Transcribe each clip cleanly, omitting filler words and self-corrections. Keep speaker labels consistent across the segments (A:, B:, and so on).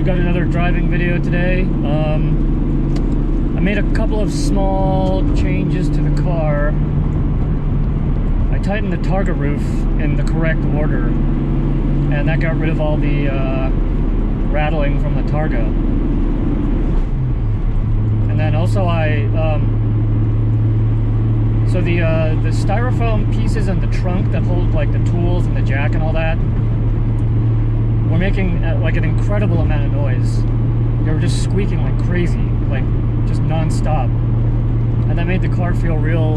A: got another driving video today. I made a couple of small changes to the car. I tightened the targa roof in the correct order, and that got rid of all the rattling from the targa. And then also so the styrofoam pieces in the trunk that hold like the tools and the jack and all that were making like an incredible amount of noise. They were just squeaking like crazy, like just non-stop, and that made the car feel real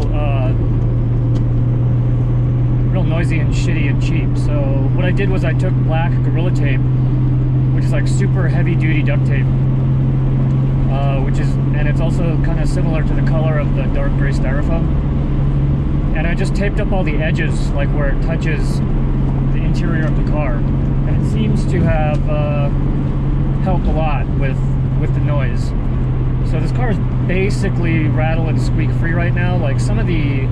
A: noisy and shitty and cheap. So what I did was I took black Gorilla Tape, which is like super heavy duty duct tape, and it's also kind of similar to the color of the dark gray styrofoam, and I just taped up all the edges, like where it touches the interior of the car, and it seems to have helped a lot with the noise. So this car is basically rattle and squeak free right now. Like some of the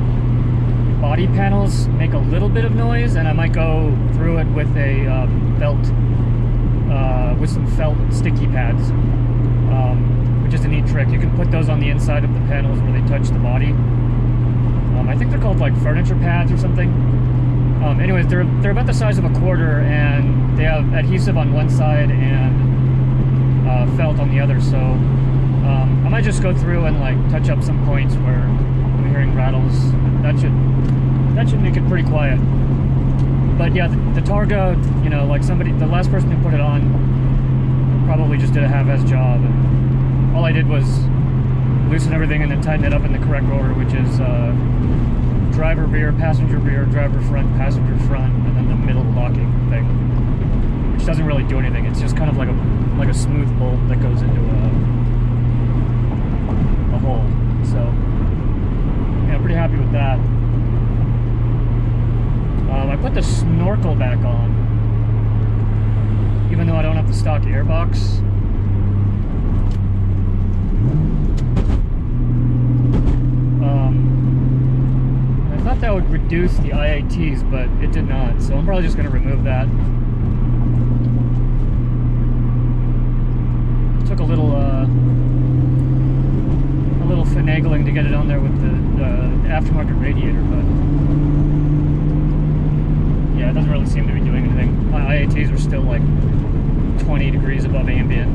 A: body panels make a little bit of noise, and I might go through it with a with some felt sticky pads, which is a neat trick. You can put those on the inside of the panels where they touch the body. I think they're called like furniture pads or something. Anyways, they're about the size of a quarter, and they have adhesive on one side and felt on the other. So I might just go through and like touch up some points where I'm hearing rattles. That should make it pretty quiet. But yeah, the targa, you know, like the last person who put it on probably just did a half-ass job, and all I did was loosen everything and then tighten it up in the correct order, which is driver rear, driver front, passenger front, and then the middle locking thing, which doesn't really do anything. It's just kind of like a smooth bolt that goes into a hole. So yeah, I'm pretty happy with that. I put the snorkel back on, even though I don't have the stock airbox. I thought that would reduce the IATs, but it did not, so I'm probably just going to remove that. It took a little finagling to get it on there with the aftermarket radiator, but yeah, it doesn't really seem to be doing anything. My IATs are still like 20 degrees above ambient,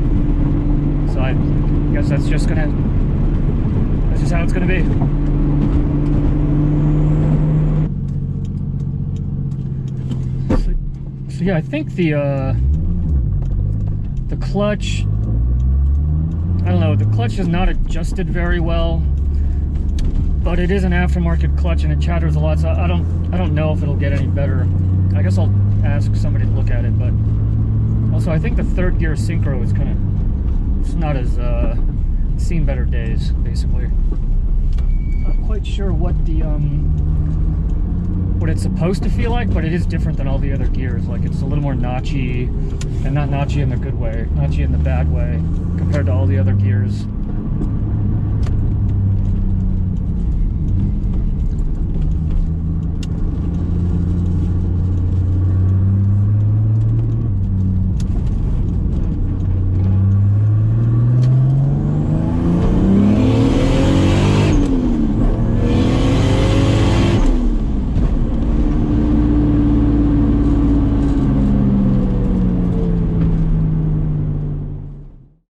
A: so I guess that's just how it's gonna be. So yeah, I think the clutch, I don't know, the clutch is not adjusted very well, but it is an aftermarket clutch and it chatters a lot, so I don't know if it'll get any better. I guess I'll ask somebody to look at it. But also I think the third gear synchro is it's not as seen better days, basically. Not quite sure what what it's supposed to feel like, but it is different than all the other gears. Like it's a little more notchy, and not notchy in the good way, notchy in the bad way, compared to all the other gears.